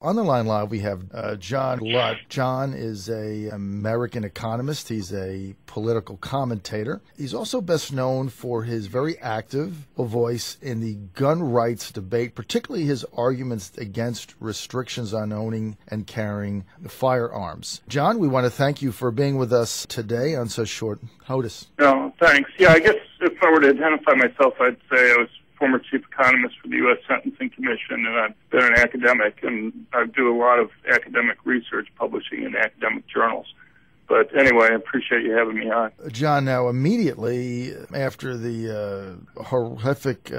On the line live, we have John Lott. John is an American economist. He's a political commentator. He's also best known for his very active voice in the gun rights debate, particularly his arguments against restrictions on owning and carrying firearms. John, we want to thank you for being with us today on such short notice. No, thanks. Yeah, I guess if I were to identify myself, I'd say I was former chief economist for the U.S. Sentencing Commission, and I've been an academic, and I do a lot of academic research publishing in academic journals. But anyway, I appreciate you having me on. John, now immediately after the horrific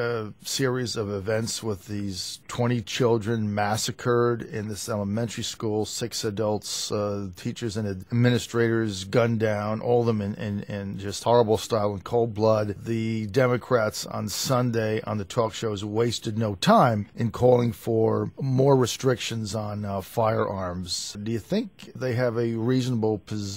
series of events with these 20 children massacred in this elementary school, 6 adults, teachers and administrators gunned down, all of them in just horrible style and cold blood, the Democrats on Sunday on the talk shows wasted no time in calling for more restrictions on firearms. Do you think they have a reasonable position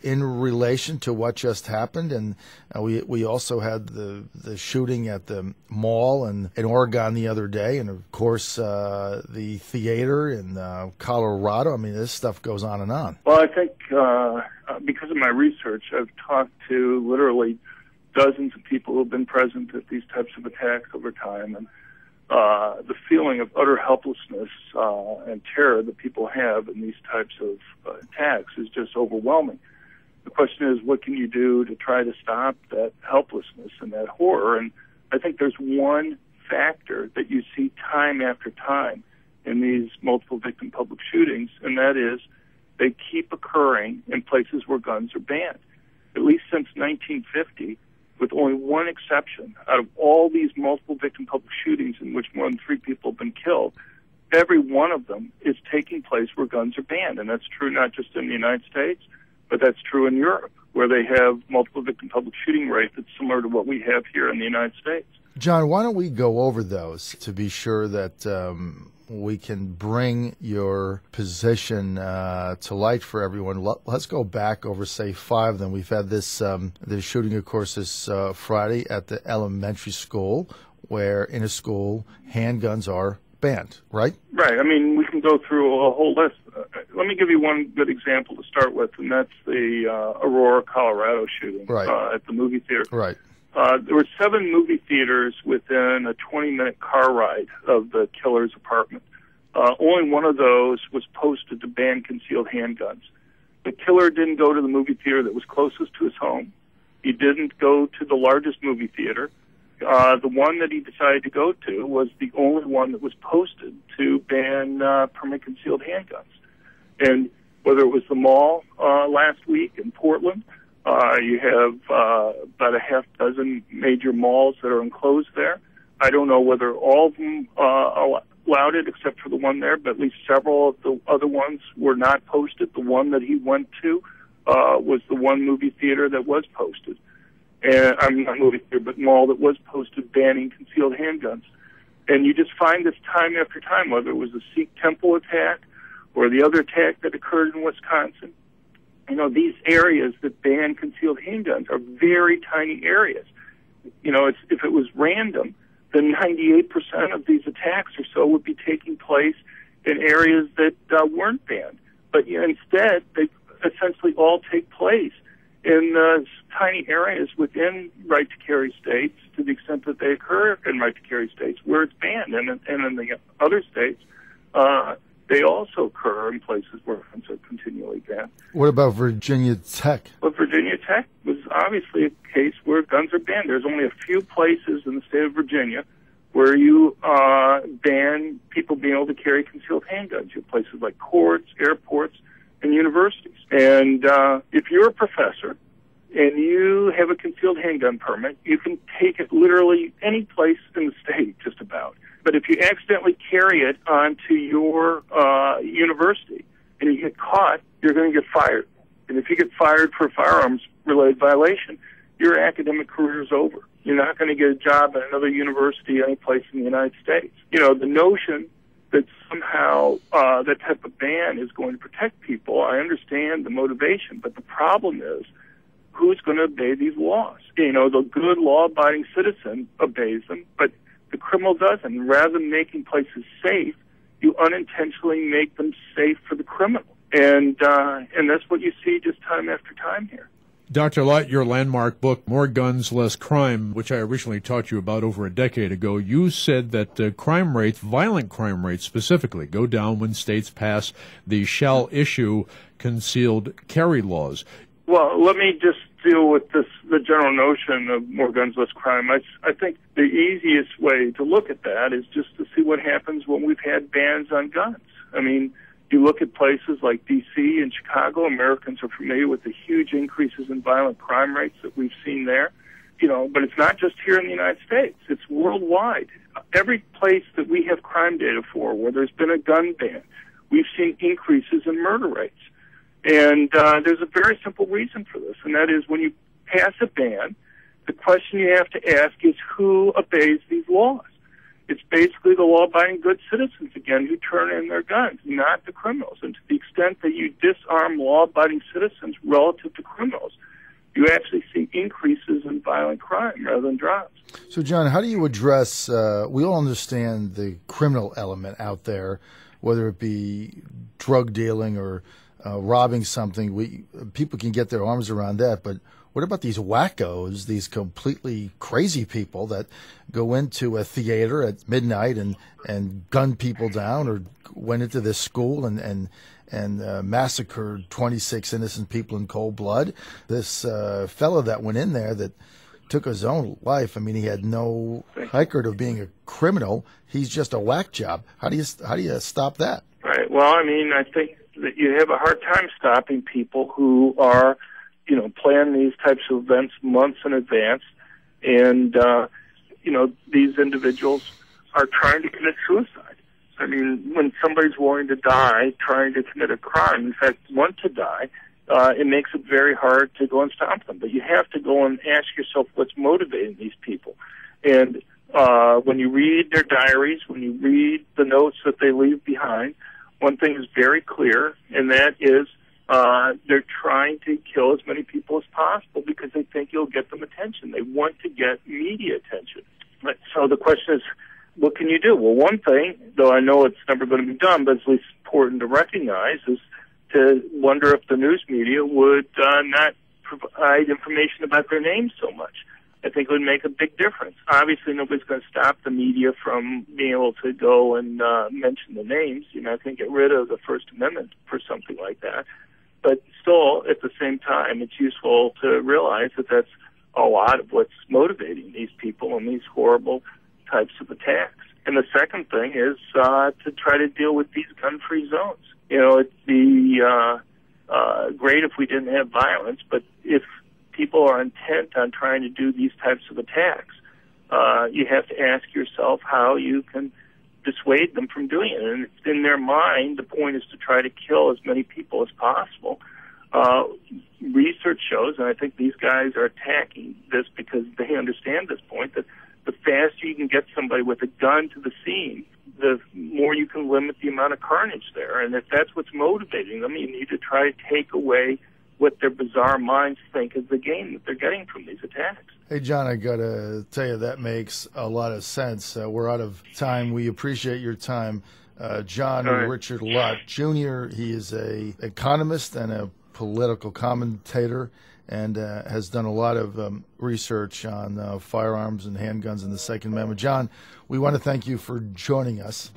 in relation to what just happened? And we also had the shooting at the mall in Oregon the other day, and of course the theater in Colorado. I mean, this stuff goes on and on. Well, I think because of my research, I've talked to literally dozens of people who have been present at these types of attacks over time, and the feeling of utter helplessness and terror that people have in these types of attacks is just overwhelming. The question is, what can you do to try to stop that helplessness and that horror? And I think there's one factor that you see time after time in these multiple victim public shootings, and that is they keep occurring in places where guns are banned. At least since 1950, with only one exception, out of all these multiple victim public shootings in which more than 3 people have been killed, every one of them is taking place where guns are banned. And that's true not just in the United States, but that's true in Europe, where they have multiple victim public shooting rate that's similar to what we have here in the United States. John, why don't we go over those to be sure that we can bring your position to light for everyone. Let's go back over, say, 5 of them. We've had this shooting, of course, this Friday at the elementary school, where in a school handguns are banned, right? Right. I mean, we can go through a whole list. Let me give you one good example to start with, and that's the Aurora, Colorado shooting at the movie theater. Right. There were 7 movie theaters within a 20-minute car ride of the killer's apartment. Only one of those was posted to ban concealed handguns. The killer didn't go to the movie theater that was closest to his home. He didn't go to the largest movie theater. The one that he decided to go to was the only one that was posted to ban permanent concealed handguns. And whether it was the mall last week in Portland, you have about a half dozen major malls that are enclosed there. I don't know whether all of them allowed it except for the one there, but at least several of the other ones were not posted. The one that he went to was the one movie theater that was posted. And I'm not movie theater, but mall that was posted banning concealed handguns. And you just find this time after time, whether it was the Sikh temple attack or the other attack that occurred in Wisconsin. You know, these areas that ban concealed handguns are very tiny areas. You know, if it was random, then 98% of these attacks or so would be taking place in areas that weren't banned. But instead, they essentially all take place in tiny areas within right-to-carry states, to the extent that they occur in right-to-carry states where it's banned. And in the other states, they also occur in places where guns are continually banned. What about Virginia Tech? Well, Virginia Tech was obviously a case where guns are banned. There's only a few places in the state of Virginia where you ban people being able to carry concealed handguns. You have places like courts, airports, and universities. And if you're a professor and you have a concealed handgun permit, you can take it literally any place in the state, just about. But if you accidentally carry it onto your university and you get caught, you're going to get fired. And if you get fired for a firearms-related violation, your academic career is over. You're not going to get a job at another university any place in the United States. You know, the notion that somehow that type of ban is going to protect people, I understand the motivation, but the problem is who's going to obey these laws? You know, the good law-abiding citizen obeys them, but the criminal doesn't. Rather than making places safe, you unintentionally make them safe for the criminal. And that's what you see just time after time here. Dr. Lott, your landmark book, More Guns, Less Crime, which I originally taught you about over a decade ago, you said that crime rates, violent crime rates specifically, go down when states pass the shall issue concealed carry laws. Well, let me just deal with the general notion of more guns, less crime. I think the easiest way to look at that is just to see what happens when we've had bans on guns. I mean, you look at places like D.C. and Chicago, Americans are familiar with the huge increases in violent crime rates that we've seen there. But it's not just here in the United States. It's worldwide. Every place that we have crime data for where there's been a gun ban, we've seen increases in murder rates. And there's a very simple reason for this, and that is when you pass a ban, the question you have to ask is who obeys these laws. It's basically the law-abiding good citizens, again, who turn in their guns, not the criminals. And to the extent that you disarm law-abiding citizens relative to criminals, you actually see increases in violent crime rather than drops. So, John, how do you address, we all understand the criminal element out there, whether it be drug dealing or robbing something. People can get their arms around that, but what about these wackos, these completely crazy people that go into a theater at midnight and gun people down, or went into this school and massacred 26 innocent people in cold blood? This fellow that went in there that took his own life, I mean, he had no record of being a criminal. He's just a whack job. How do you stop that? Right. Well, I mean, I think that you have a hard time stopping people who are plan these types of events months in advance. And, these individuals are trying to commit suicide. I mean, when somebody's willing to die trying to commit a crime, in fact, want to die, it makes it very hard to go and stop them. But you have to go and ask yourself what's motivating these people. And when you read their diaries, when you read the notes that they leave behind, one thing is very clear, and that is they're trying to kill as many people as possible because they think you'll get them attention. They want to get media attention. So the question is, what can you do? Well, one thing, though I know it's never going to be done, but it's at least important to recognize, is to wonder if the news media would not provide information about their names so much. I think it would make a big difference. Obviously, nobody's going to stop the media from being able to go and mention the names. I think get rid of the First Amendment for something like that. But still, at the same time, it's useful to realize that that's a lot of what's motivating these people in these horrible types of attacks. And the second thing is to try to deal with these gun-free zones. It'd be great if we didn't have violence, but if people are intent on trying to do these types of attacks, you have to ask yourself how you can dissuade them from doing it. And in their mind, the point is to try to kill as many people as possible. Research shows, and I think these guys are attacking this because they understand this point, that the faster you can get somebody with a gun to the scene, the more you can limit the amount of carnage there. And if that's what's motivating them, you need to try to take away what their bizarre minds think is the gain that they're getting from these attacks. Hey, John, I got to tell you, that makes a lot of sense. We're out of time. We appreciate your time. John Richard Lott, Jr., he is an economist and a political commentator and has done a lot of research on firearms and handguns and the Second Amendment. John, we want to thank you for joining us.